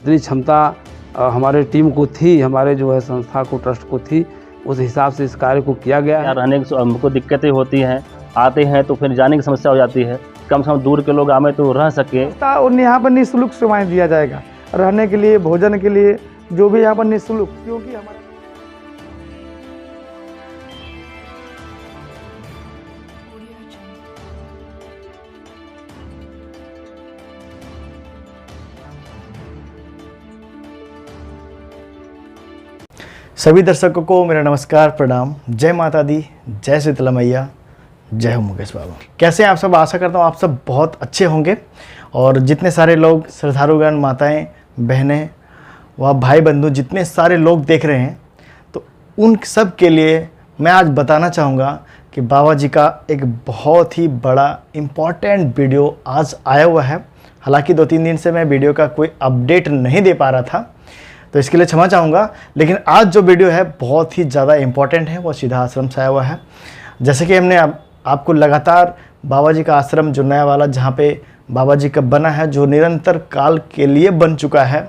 जितनी क्षमता हमारे टीम को थी, हमारे जो है संस्था को, ट्रस्ट को थी, उस हिसाब से इस कार्य को किया गया है। रहने की हमको दिक्कतें होती हैं, आते हैं तो फिर जाने की समस्या हो जाती है। कम से कम दूर के लोग आए तो रह सके। और यहाँ पर निःशुल्क सेवाएं दिया जाएगा, रहने के लिए, भोजन के लिए, जो भी यहाँ पर निःशुल्क, क्योंकि हमारा सभी दर्शकों को मेरा नमस्कार, प्रणाम, जय माता दी, जय शीतला मैया, जय हो मुकेश बाबा। कैसे हैं आप सब? आशा करता हूँ आप सब बहुत अच्छे होंगे। और जितने सारे लोग श्रद्धालुगण, माताएं, बहनें व भाई बंधु, जितने सारे लोग देख रहे हैं, तो उन सब के लिए मैं आज बताना चाहूँगा कि बाबा जी का एक बहुत ही बड़ा इम्पॉर्टेंट वीडियो आज आया हुआ है। हालांकि 2-3 दिन से मैं वीडियो का कोई अपडेट नहीं दे पा रहा था, तो इसके लिए क्षमा चाहूँगा। लेकिन आज जो वीडियो है बहुत ही ज़्यादा इम्पॉर्टेंट है, वो सीधा आश्रम से आया हुआ है। जैसे कि हमने आपको लगातार बाबा जी का आश्रम जो नया वाला जहाँ पे बाबा जी का बना है, जो निरंतर काल के लिए बन चुका है,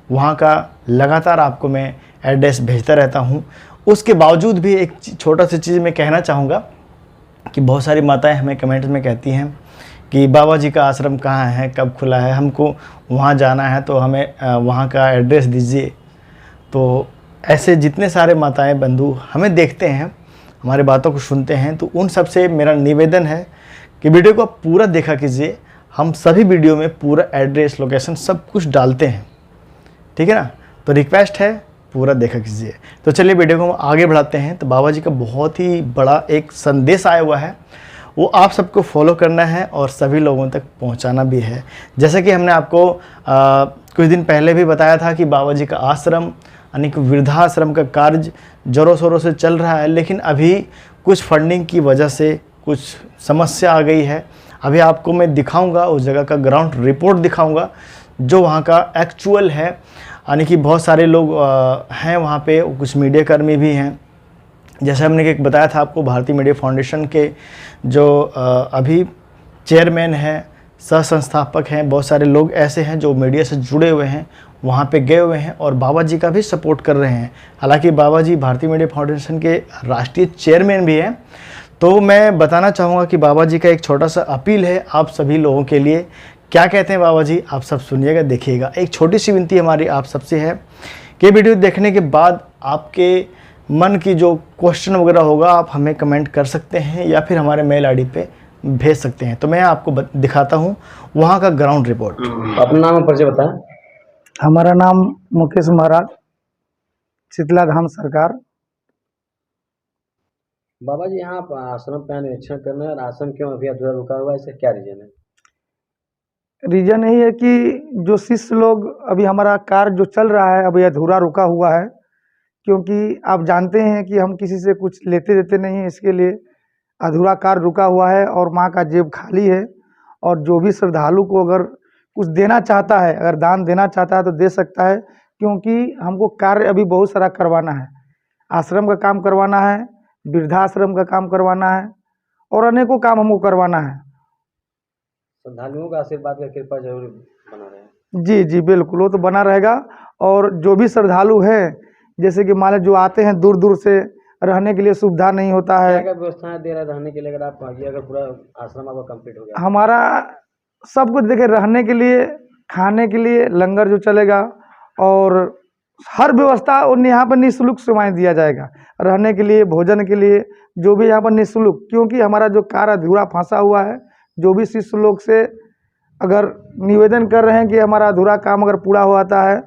वहाँ का लगातार आपको मैं एड्रेस भेजता रहता हूँ। उसके बावजूद भी एक छोटा सी चीज़ मैं कहना चाहूँगा कि बहुत सारी माताएँ हमें कमेंट्स में कहती हैं कि बाबा जी का आश्रम कहाँ है, कब खुला है, हमको वहाँ जाना है तो हमें वहाँ का एड्रेस दीजिए। तो ऐसे जितने सारे माताएं बंधु हमें देखते हैं, हमारे बातों को सुनते हैं, तो उन सब से मेरा निवेदन है कि वीडियो को पूरा देखा कीजिए। हम सभी वीडियो में पूरा एड्रेस, लोकेशन सब कुछ डालते हैं, ठीक है ना? तो रिक्वेस्ट है पूरा देखा कीजिए। तो चलिए वीडियो को आगे बढ़ाते हैं। तो बाबा जी का बहुत ही बड़ा एक संदेश आया हुआ है, वो आप सबको फॉलो करना है और सभी लोगों तक पहुंचाना भी है। जैसे कि हमने आपको कुछ दिन पहले भी बताया था कि बाबा जी का आश्रम यानी कि वृद्धाश्रम का कार्य ज़ोरों शोरों से चल रहा है, लेकिन अभी कुछ फंडिंग की वजह से कुछ समस्या आ गई है। अभी आपको मैं दिखाऊंगा, उस जगह का ग्राउंड रिपोर्ट दिखाऊंगा जो वहाँ का एक्चुअल है। यानी कि बहुत सारे लोग हैं वहाँ पे, कुछ मीडिया कर्मी भी हैं। जैसे हमने एक बताया था आपको, भारतीय मीडिया फाउंडेशन के जो अभी चेयरमैन हैं, सह संस्थापक हैं, बहुत सारे लोग ऐसे हैं जो मीडिया से जुड़े हुए हैं, वहाँ पे गए हुए हैं और बाबा जी का भी सपोर्ट कर रहे हैं। हालांकि बाबा जी भारतीय मीडिया फाउंडेशन के राष्ट्रीय चेयरमैन भी हैं। तो मैं बताना चाहूँगा कि बाबा जी का एक छोटा सा अपील है आप सभी लोगों के लिए। क्या कहते हैं बाबा जी, आप सब सुनिएगा, देखिएगा। एक छोटी सी विनती हमारी आप सबसे है कि वीडियो देखने के बाद आपके मन की जो क्वेश्चन वगैरह होगा आप हमें कमेंट कर सकते हैं या फिर हमारे मेल आईडी पे भेज सकते हैं। तो मैं आपको दिखाता हूँ वहाँ का ग्राउंड रिपोर्ट। अपना नाम और परिचय बताएं। हमारा नाम मुकेश महाराज, शीतला धाम सरकार। बाबा जी यहाँ आप आश्रम का निरीक्षण करना है और आश्रम क्यों अभी अधूरा रुका हुआ है, इसका क्या रीजन है? रीजन यही है कि जो शिष्य लोग, अभी हमारा कार्य जो चल रहा है अभी अधूरा रुका हुआ है, क्योंकि आप जानते हैं कि हम किसी से कुछ लेते देते नहीं हैं, इसके लिए अधूरा कार्य रुका हुआ है और माँ का जेब खाली है। और जो भी श्रद्धालु को अगर कुछ देना चाहता है, अगर दान देना चाहता है तो दे सकता है, क्योंकि हमको कार्य अभी बहुत सारा करवाना है। आश्रम का काम करवाना है, वृद्धाश्रम का काम करवाना है और अनेकों काम हमको करवाना है। श्रद्धालुओं का आशीर्वाद का कृपा जरूर बना रहे। जी जी बिल्कुल, वो तो बना रहेगा। और जो भी श्रद्धालु हैं, जैसे कि मान लो जो आते हैं दूर दूर से, रहने के लिए सुविधा नहीं होता है। क्या व्यवस्थाएं दे रहे हैं रहने के लिए? अगर आप ये अगर पूरा आश्रम आपका कंप्लीट हो गया, हमारा सब कुछ देखिए, रहने के लिए, खाने के लिए लंगर जो चलेगा और हर व्यवस्था, और यहाँ पर निःशुल्क सेवाएं दिया जाएगा, रहने के लिए, भोजन के लिए, जो भी यहाँ पर निःशुल्क। क्योंकि हमारा जो कार्य अधूरा फंसा हुआ है, जो भी शिष्य लोग से अगर निवेदन कर रहे हैं कि हमारा अधूरा काम अगर पूरा हो जाता है,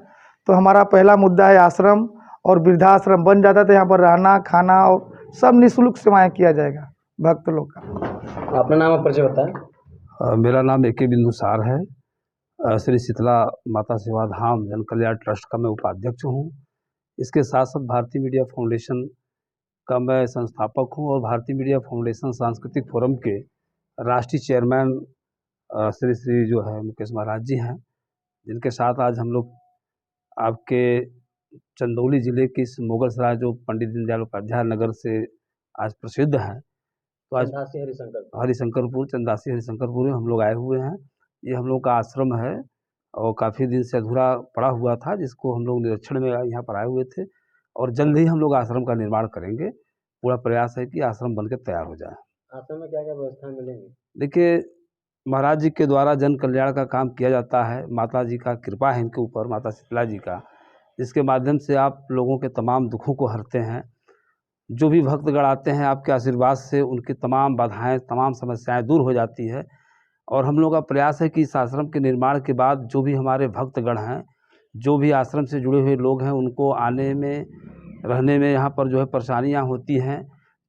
तो हमारा पहला मुद्दा है आश्रम और वृद्धाश्रम बन जाता है, तो यहाँ पर रहना, खाना और सब निःशुल्क सेवाएं किया जाएगा भक्त लोग का। अपना नाम और परिचय बताएं। मेरा नाम AK बिंदुसार है। श्री शीतला माता सेवा धाम जन कल्याण ट्रस्ट का मैं उपाध्यक्ष हूँ। इसके साथ साथ भारतीय मीडिया फाउंडेशन का मैं संस्थापक हूँ और भारतीय मीडिया फाउंडेशन सांस्कृतिक फोरम के राष्ट्रीय चेयरमैन श्री जो है मुकेश महाराज जी हैं, जिनके साथ आज हम लोग आपके चंदौली ज़िले की इस मुगलसराय जो पंडित दीनदयाल उपाध्याय नगर से आज प्रसिद्ध है, तो आज हरिशंकरपुर, चंदासी हरिशंकरपुर में हम लोग आए हुए हैं। ये हम लोग का आश्रम है और काफ़ी दिन से अधूरा पड़ा हुआ था, जिसको हम लोग निरीक्षण में यहाँ पर आए हुए थे और जल्द ही हम लोग आश्रम का निर्माण करेंगे। पूरा प्रयास है कि आश्रम बनकर तैयार हो जाए। आश्रम में क्या-क्या व्यवस्था मिलेंगी? देखिए, महाराज जी के द्वारा जन कल्याण का काम किया जाता है। माता जी का कृपा है इनके ऊपर, माता शीतला जी का, जिसके माध्यम से आप लोगों के तमाम दुखों को हरते हैं। जो भी भक्तगण आते हैं, आपके आशीर्वाद से उनकी तमाम बाधाएं, तमाम समस्याएं दूर हो जाती है। और हम लोग का प्रयास है कि इस आश्रम के निर्माण के बाद जो भी हमारे भक्तगण हैं, जो भी आश्रम से जुड़े हुए लोग हैं, उनको आने में, रहने में यहाँ पर जो है परेशानियाँ होती हैं,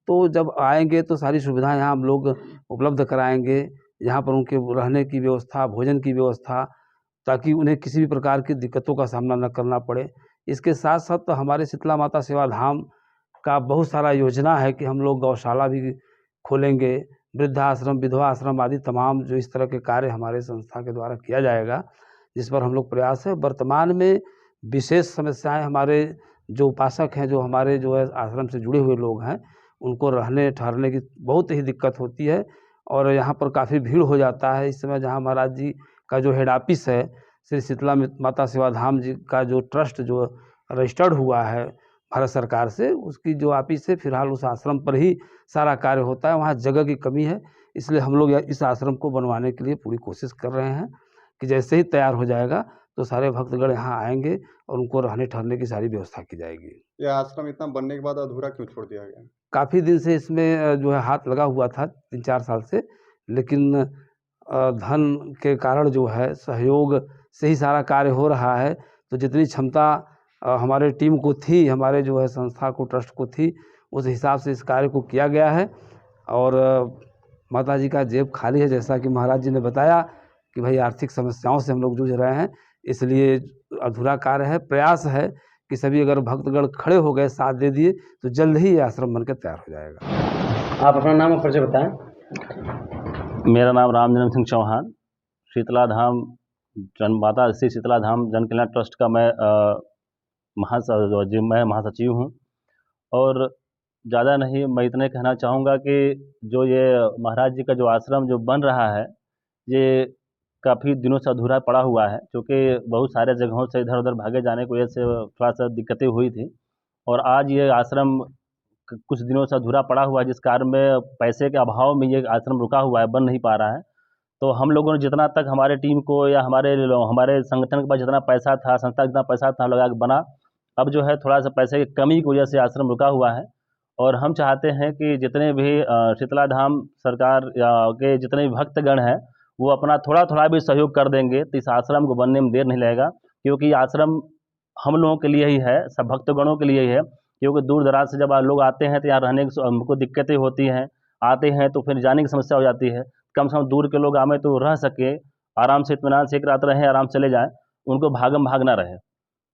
तो जब आएंगे तो सारी सुविधाएं यहाँ हम लोग उपलब्ध कराएंगे। यहाँ पर उनके रहने की व्यवस्था, भोजन की व्यवस्था, ताकि उन्हें किसी भी प्रकार की दिक्कतों का सामना न करना पड़े। इसके साथ साथ हमारे शीतला माता सेवा धाम का बहुत सारा योजना है कि हम लोग गौशाला भी खोलेंगे, वृद्धाश्रम, विधवा आश्रम आदि तमाम जो इस तरह के कार्य हमारे संस्था के द्वारा किया जाएगा, जिस पर हम लोग प्रयास है। वर्तमान में विशेष समस्याएं हमारे जो उपासक हैं, जो हमारे जो है आश्रम से जुड़े हुए लोग हैं, उनको रहने ठहरने की बहुत ही दिक्कत होती है और यहाँ पर काफ़ी भीड़ हो जाता है। इस समय जहाँ महाराज जी का जो हेड ऑफिस है, श्री शीतला माता सेवा धाम जी का जो ट्रस्ट जो रजिस्टर्ड हुआ है भारत सरकार से, उसकी जो ऑफिस है, फिलहाल उस आश्रम पर ही सारा कार्य होता है। वहाँ जगह की कमी है, इसलिए हम लोग इस आश्रम को बनवाने के लिए पूरी कोशिश कर रहे हैं कि जैसे ही तैयार हो जाएगा तो सारे भक्तगण यहाँ आएंगे और उनको रहने ठहरने की सारी व्यवस्था की जाएगी। यह आश्रम इतना बनने के बाद अधूरा क्यों छोड़ दिया गया? काफ़ी दिन से इसमें जो है हाथ लगा हुआ था, 3-4 साल से, लेकिन धन के कारण जो है सहयोग से ही सारा कार्य हो रहा है। तो जितनी क्षमता हमारे टीम को थी, हमारे जो है संस्था को, ट्रस्ट को थी, उस हिसाब से इस कार्य को किया गया है। और माता जी का जेब खाली है, जैसा कि महाराज जी ने बताया कि भाई आर्थिक समस्याओं से हम लोग जूझ रहे हैं, इसलिए अधूरा कार्य है। प्रयास है कि सभी अगर भक्तगण खड़े हो गए, साथ दे दिए, तो जल्द ही ये आश्रम बनकर तैयार हो जाएगा। आप अपना नाम और परिचय बताएं। मेरा नाम रामजन्म सिंह चौहान, शीतला धाम माता श्री शीतला धाम जन कल्याण ट्रस्ट का मैं महासचिव हूँ। और ज़्यादा नहीं, मैं इतने कहना चाहूँगा कि जो ये महाराज जी का जो आश्रम जो बन रहा है, ये काफ़ी दिनों से अधूरा पड़ा हुआ है, क्योंकि बहुत सारे जगहों से इधर उधर भागे जाने की वजह से थोड़ा सा दिक्कतें हुई थी। और आज ये आश्रम कुछ दिनों से अधूरा पड़ा हुआ है, जिस कारण में पैसे के अभाव में ये आश्रम रुका हुआ है, बन नहीं पा रहा है। तो हम लोगों ने जितना तक हमारे टीम को या हमारे संगठन के पास जितना पैसा था, संस्था जितना पैसा था, लगा के बना। अब जो है थोड़ा सा पैसे की कमी की वजह से आश्रम रुका हुआ है। और हम चाहते हैं कि जितने भी शीतला धाम सरकार के जितने भी भक्तगण हैं, वो अपना थोड़ा थोड़ा भी सहयोग कर देंगे तो इस आश्रम को बनने में देर नहीं लगेगा। क्योंकि ये आश्रम हम लोगों के लिए ही है, सब भक्तगणों के लिए ही है। क्योंकि दूर दराज से जब लोग आते हैं तो यहाँ रहने की हमको दिक्कतें होती हैं, आते हैं तो फिर जाने की समस्या हो जाती है। कम से कम दूर के लोग आए तो रह सके, आराम से इत्मीनान से एक रात रहें, आराम चले जाएँ, उनको भागम भाग ना रहे।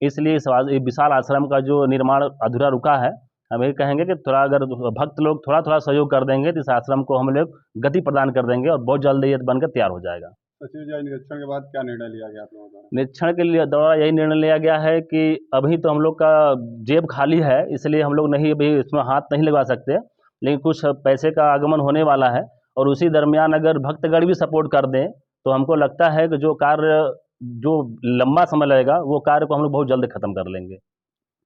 इसलिए इस विशाल आश्रम का जो निर्माण अधूरा रुका है, हम यही कहेंगे कि थोड़ा अगर भक्त लोग थोड़ा थोड़ा सहयोग कर देंगे तो इस आश्रम को हम लोग गति प्रदान कर देंगे और बहुत जल्द ये बनकर तैयार हो जाएगा। सचिव जी, निरीक्षण के बाद क्या निर्णय लिया गया आप लोगों द्वारा? निरीक्षण के लिए द्वारा यही निर्णय लिया गया है कि अभी तो हम लोग का जेब खाली है, इसलिए हम लोग नहीं अभी इसमें हाथ नहीं लगा सकते, लेकिन कुछ पैसे का आगमन होने वाला है। और उसी दरमियान अगर भक्तगण भी सपोर्ट कर दें तो हमको लगता है कि जो कार्य जो लंबा समय लगेगा, वो कार्य को हम लोग बहुत जल्द खत्म कर लेंगे।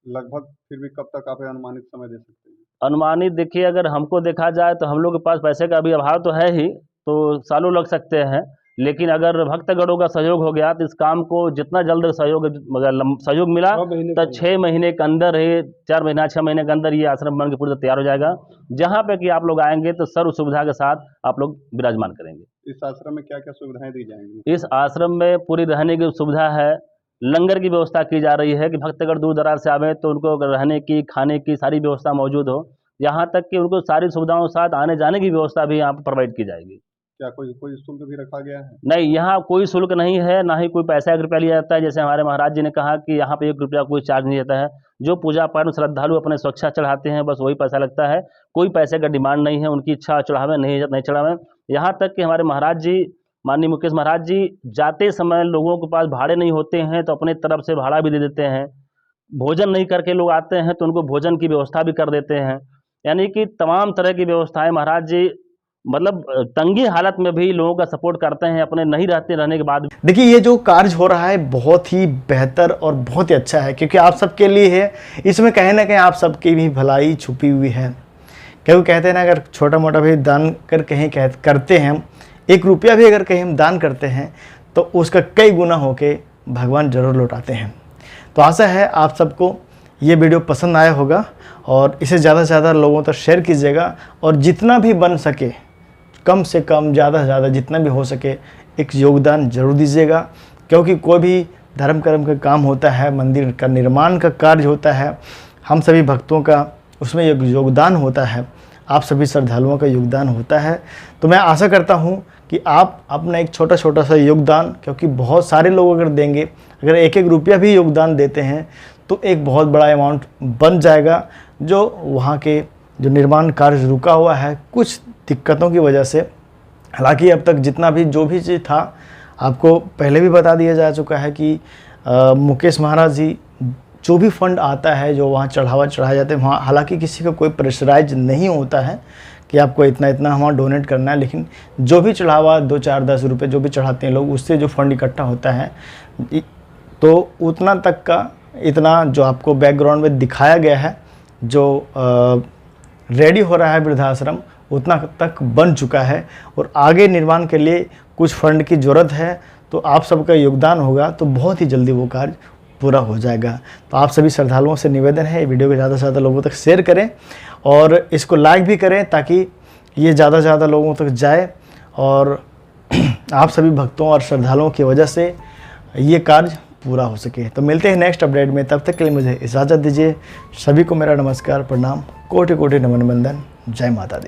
लगभग फिर भी कब तक आप अनुमानित समय दे सकते हैं? अनुमानित देखिए, अगर हमको देखा जाए तो हम लोग के पास पैसे का अभी अभाव तो है ही, तो सालों लग सकते हैं। लेकिन अगर भक्तगणों का सहयोग हो गया तो इस काम को जितना जल्द सहयोग मिला तो 6 महीने के अंदर ही, 4 महीना 6 महीने के अंदर ये आश्रम बन के पूरी तैयार हो जाएगा। जहाँ पे कि आप लोग आएंगे तो सर्व सुविधा के साथ आप लोग विराजमान करेंगे। इस आश्रम में क्या क्या सुविधाएं दी जाएंगी? इस आश्रम में पूरी रहने की सुविधा है, लंगर की व्यवस्था की जा रही है कि भक्तगण दूर दराज से आवे तो उनको रहने की, खाने की सारी व्यवस्था मौजूद हो। यहाँ तक कि उनको सारी सुविधाओं के साथ आने जाने की व्यवस्था भी यहाँ पर प्रोवाइड की जाएगी। क्या कोई शुल्क भी रखा गया है? नहीं, यहाँ कोई शुल्क नहीं है, ना ही कोई पैसा 1 रुपया लिया जाता है। जैसे हमारे महाराज जी ने कहा कि यहाँ पे 1 रुपया कोई चार्ज नहीं रहता है। जो पूजा पाठ में श्रद्धालु अपने स्वेच्छा चढ़ाते हैं, बस वही पैसा लगता है। कोई पैसे का डिमांड नहीं है, उनकी इच्छा चढ़ावे नहीं चढ़ावे। यहाँ तक कि हमारे महाराज जी, माननीय मुकेश महाराज जी, जाते समय लोगों के पास भाड़े नहीं होते हैं तो अपने तरफ से भाड़ा भी दे देते हैं। भोजन नहीं करके लोग आते हैं तो उनको भोजन की व्यवस्था भी कर देते हैं। यानी कि तमाम तरह की व्यवस्थाएं महाराज जी मतलब तंगी हालत में भी लोगों का सपोर्ट करते हैं, अपने नहीं रहने के बाद। देखिए, ये जो कार्य हो रहा है बहुत ही बेहतर और बहुत ही अच्छा है, क्योंकि आप सबके लिए है। इसमें कहीं ना कहीं आप सबकी भी भलाई छुपी हुई है। क्योंकि कहते हैं ना, अगर छोटा मोटा भी दान करते हैं हम, 1 रुपया भी अगर कहीं हम दान करते हैं तो उसका कई गुना होके भगवान जरूर लौटाते हैं। तो आशा है आप सबको ये वीडियो पसंद आया होगा और इसे ज़्यादा से ज़्यादा लोगों तक शेयर कीजिएगा, और जितना भी बन सके, कम से कम ज़्यादा से ज़्यादा जितना भी हो सके एक योगदान जरूर दीजिएगा। क्योंकि कोई भी धर्म कर्म का काम होता है, मंदिर का निर्माण का कार्य होता है, हम सभी भक्तों का उसमें एक योगदान होता है, आप सभी श्रद्धालुओं का योगदान होता है। तो मैं आशा करता हूँ कि आप अपना एक छोटा छोटा सा योगदान, क्योंकि बहुत सारे लोग अगर देंगे, अगर 1-1 रुपया भी योगदान देते हैं तो एक बहुत बड़ा अमाउंट बन जाएगा, जो वहाँ के जो निर्माण कार्य रुका हुआ है कुछ दिक्कतों की वजह से। हालांकि अब तक जितना भी जो भी चीज़ था आपको पहले भी बता दिया जा चुका है कि मुकेश महाराज जी जो भी फंड आता है, जो वहाँ चढ़ाए जाते हैं, वहाँ हालांकि किसी का कोई प्रेशराइज नहीं होता है कि आपको इतना इतना वहाँ डोनेट करना है, लेकिन जो भी चढ़ावा 2-4-10 रुपये जो भी चढ़ाते हैं लोग, उससे जो फंड इकट्ठा होता है तो उतना तक का, इतना जो आपको बैकग्राउंड में दिखाया गया है, जो रेडी हो रहा है वृद्धाश्रम, उतना तक बन चुका है और आगे निर्माण के लिए कुछ फंड की ज़रूरत है। तो आप सबका योगदान होगा तो बहुत ही जल्दी वो कार्य पूरा हो जाएगा। तो आप सभी श्रद्धालुओं से निवेदन है, वीडियो को ज़्यादा से ज़्यादा लोगों तक शेयर करें और इसको लाइक भी करें, ताकि ये ज़्यादा से ज़्यादा लोगों तक जाए और आप सभी भक्तों और श्रद्धालुओं की वजह से ये कार्य पूरा हो सके। तो मिलते हैं नेक्स्ट अपडेट में, तब तक के लिए मुझे इजाज़त दीजिए। सभी को मेरा नमस्कार, प्रणाम, कोटि कोटि नमन बंदन। जय माता दी।